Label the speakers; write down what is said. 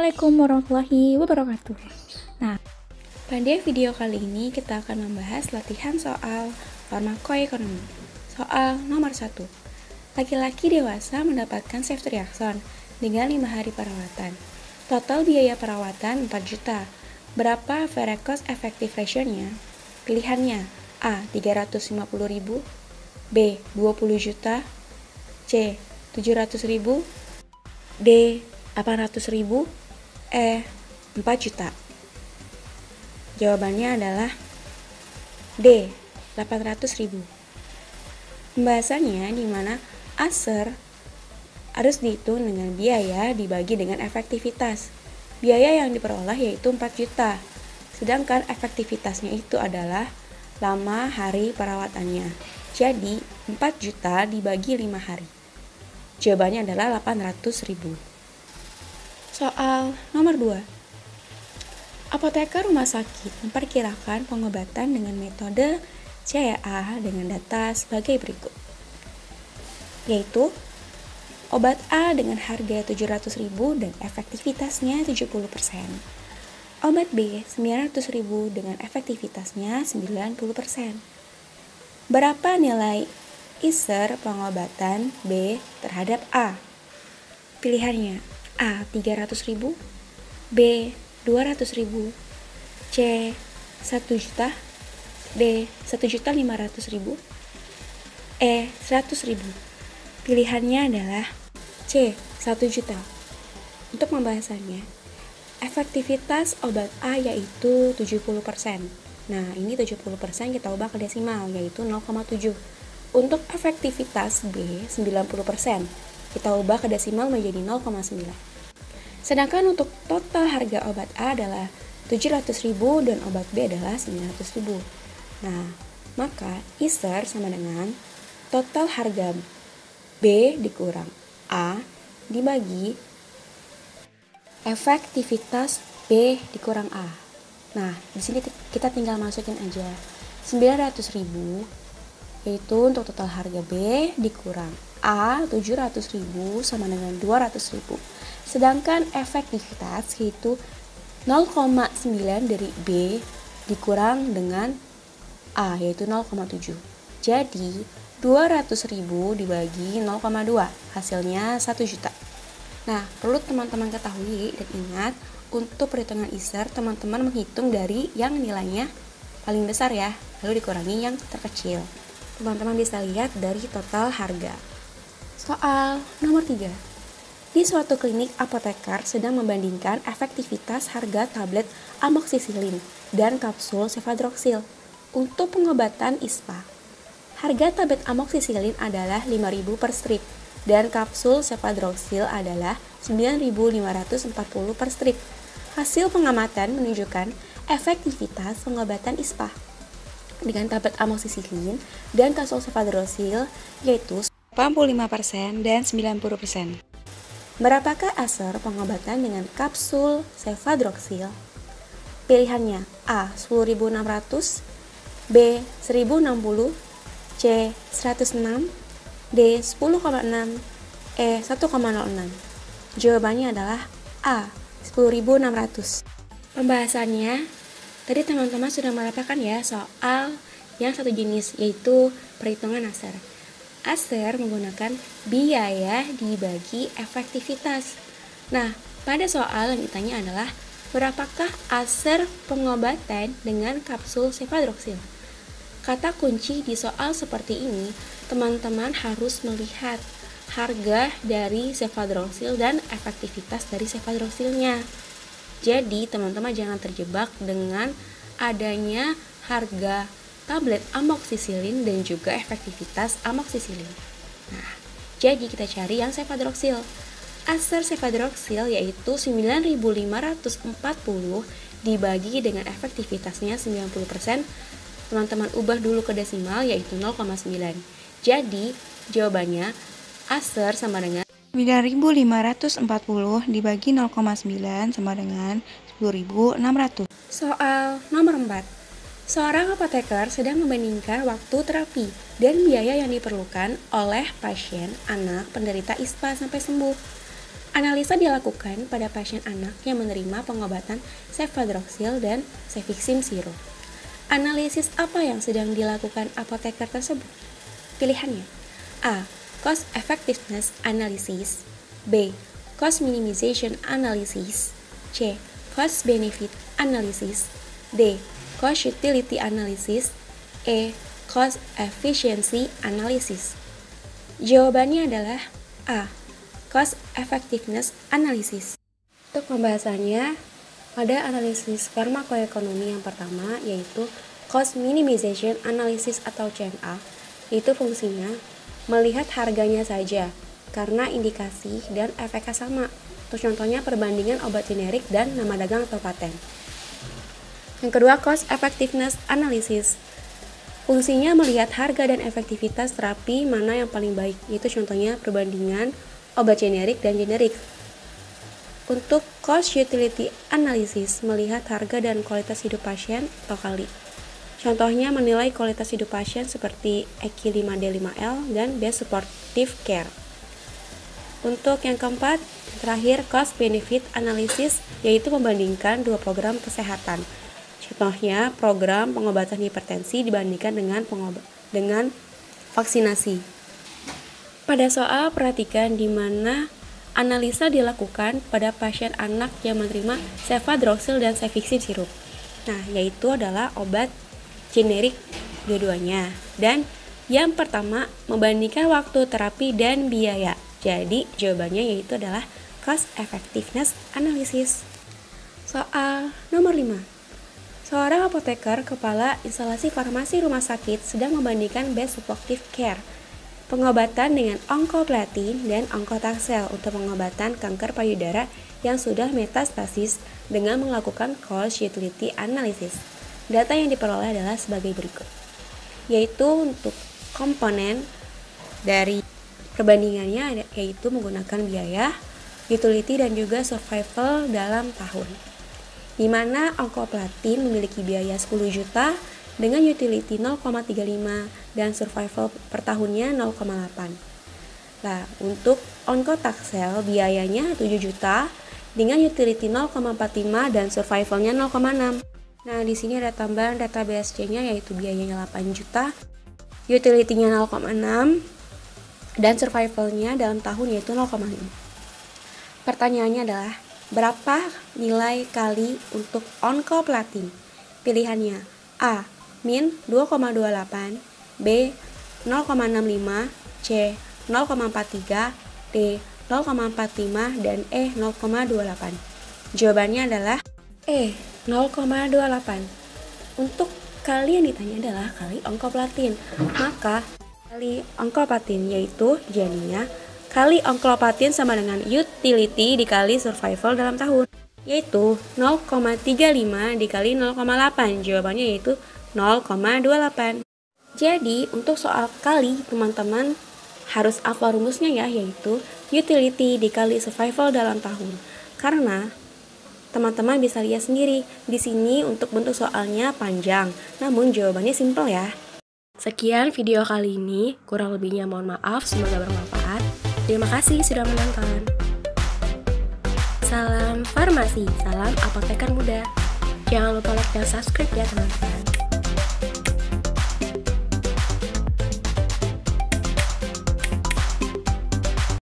Speaker 1: Assalamualaikum warahmatullahi wabarakatuh. Nah, pada video kali ini kita akan membahas latihan soal farmakoekonomi. Soal nomor 1. Laki-laki dewasa mendapatkan ceftriaxone dengan 5 hari perawatan. Total biaya perawatan 4 juta. Berapa varicose effective ratio-nya? Pilihannya A. 350.000, B. 20 juta, C. 700.000, D. 800.000, E. 4 juta. Jawabannya adalah D. 800.000. Pembahasannya di mana ASER harus dihitung dengan biaya dibagi dengan efektivitas. Biaya yang diperoleh yaitu 4 juta. Sedangkan efektivitasnya itu adalah lama hari perawatannya. Jadi 4 juta dibagi 5 hari. Jawabannya adalah 800.000. Soal nomor 2. Apoteker rumah sakit memperkirakan pengobatan dengan metode CA dengan data sebagai berikut. Yaitu obat A dengan harga 700.000 dan efektivitasnya 70%. Obat B 900.000 dengan efektivitasnya 90%. Berapa nilai ISER pengobatan B terhadap A? Pilihannya A. 300.000, B. 200.000, C. 1 juta, D. 1.500.000, E. 100.000. Pilihannya adalah C. 1 juta. Untuk pembahasannya, efektivitas obat A yaitu 70%. Nah, ini 70% kita ubah ke desimal yaitu 0,7. Untuk efektivitas B 90%. Kita ubah ke desimal menjadi 0,9. Sedangkan untuk total harga obat A adalah 700.000 dan obat B adalah 900.000. Nah, maka ISER sama dengan total harga B dikurang A dibagi efektivitas B dikurang A. Nah, di sini kita tinggal masukin aja 900.000 yaitu untuk total harga B dikurang A 700.000 sama dengan 200.000. Sedangkan efektivitas yaitu 0,9 dari B dikurang dengan A yaitu 0,7. Jadi 200.000 dibagi 0,2 hasilnya 1 juta. Nah, perlu teman-teman ketahui dan ingat untuk perhitungan ISER teman-teman menghitung dari yang nilainya paling besar ya, lalu dikurangi yang terkecil. Teman-teman bisa lihat dari total harga. Soal nomor 3. Di suatu klinik, apoteker sedang membandingkan efektivitas harga tablet amoxicillin dan kapsul cefadroxil untuk pengobatan ISPA. Harga tablet amoxicillin adalah 5.000 per strip dan kapsul cefadroxil adalah 9.540 per strip. Hasil pengamatan menunjukkan efektivitas pengobatan ISPA dengan tablet amoxicillin dan kapsul cefadroxil yaitu 85% dan 90%. Berapakah ASER pengobatan dengan kapsul cefadroxil? Pilihannya A. 10.600, B. 1.060, C. 106, D. 10,6, E. 1,06. Jawabannya adalah A. 10.600. Pembahasannya, tadi teman-teman sudah mendapatkan ya soal yang satu jenis yaitu perhitungan ASER. ASER menggunakan biaya dibagi efektivitas. Nah, pada soal yang ditanya adalah berapakah ASER pengobatan dengan kapsul cefadroxil? Kata kunci di soal seperti ini, teman-teman harus melihat harga dari cefadroxil dan efektivitas dari cefadroxilnya. Jadi, teman-teman jangan terjebak dengan adanya harga tablet amoxicillin dan juga efektivitas amoxicillin. Nah, jadi kita cari yang cefadroxil. ASER cefadroxil yaitu 9.540 dibagi dengan efektivitasnya 90%. Teman-teman ubah dulu ke desimal yaitu 0,9. Jadi, jawabannya ASER sama dengan 9.540 dibagi 0,9 sama dengan 10.600. Soal nomor 4. Seorang apoteker sedang membandingkan waktu terapi dan biaya yang diperlukan oleh pasien anak penderita ISPA sampai sembuh. Analisa dilakukan pada pasien anak yang menerima pengobatan cefadroxil dan cefixim sirup. Analisis apa yang sedang dilakukan apoteker tersebut? Pilihannya: A. Cost effectiveness analysis, B. Cost minimization analysis, C. Cost benefit analysis, D. Cost utility analysis, E. Cost efficiency analysis. Jawabannya adalah A. Cost effectiveness analysis. Untuk pembahasannya, pada analisis farmakoekonomi yang pertama yaitu cost minimization analysis atau CMA, itu fungsinya melihat harganya saja karena indikasi dan efeknya sama. Untuk contohnya perbandingan obat generik dan nama dagang atau paten. Yang kedua, cost effectiveness analysis. Fungsinya melihat harga dan efektivitas terapi mana yang paling baik. Itu contohnya perbandingan obat generik dan generik. Untuk cost utility analysis, melihat harga dan kualitas hidup pasien atau KALI. Contohnya menilai kualitas hidup pasien seperti EKI 5D5L dan Best Supportive Care. Untuk yang keempat, terakhir cost benefit analysis, yaitu membandingkan dua program kesehatan. Contohnya program pengobatan hipertensi dibandingkan dengan vaksinasi. Pada soal perhatikan di mana analisa dilakukan pada pasien anak yang menerima cefadroxil dan cefixim sirup. Nah, yaitu adalah obat generik dua-duanya. Dan yang pertama, membandingkan waktu terapi dan biaya. Jadi, jawabannya yaitu adalah cost effectiveness analysis. Soal nomor 5. Seorang apoteker kepala instalasi farmasi rumah sakit sedang membandingkan Best Supportive Care, pengobatan dengan onkoplatin dan onkotaxel untuk pengobatan kanker payudara yang sudah metastasis dengan melakukan cost utility analysis. Data yang diperoleh adalah sebagai berikut, yaitu untuk komponen dari perbandingannya yaitu menggunakan biaya, utility, dan juga survival dalam tahun, di mana onkoplatin memiliki biaya 10 juta dengan utility 0,35 dan survival per tahunnya 0,8. Nah, untuk onkotaxel biayanya 7 juta dengan utility 0,45 dan survivalnya 0,6. Nah, di sini ada tambahan data BSC-nya yaitu biayanya 8 juta, utility-nya 0,6 dan survivalnya dalam tahun yaitu 0,5. Pertanyaannya adalah berapa nilai kali untuk onkoplatin? Pilihannya A. min 2,28, B. 0,65, C. 0,43, D. 0,45, dan E. 0,28. Jawabannya adalah E. 0,28. Untuk kali yang ditanya adalah kali onkoplatin. Maka kali onkoplatin yaitu jadinya kali onkoplatin sama dengan utility dikali survival dalam tahun, yaitu 0,35 dikali 0,8. Jawabannya yaitu 0,28. Jadi untuk soal kali teman-teman harus hafal rumusnya ya, yaitu utility dikali survival dalam tahun. Karena teman-teman bisa lihat sendiri di sini untuk bentuk soalnya panjang, namun jawabannya simpel ya. Sekian video kali ini, kurang lebihnya mohon maaf, semoga bermanfaat. Terima kasih sudah menonton. Salam farmasi, salam apoteker muda. Jangan lupa like dan subscribe ya teman-teman.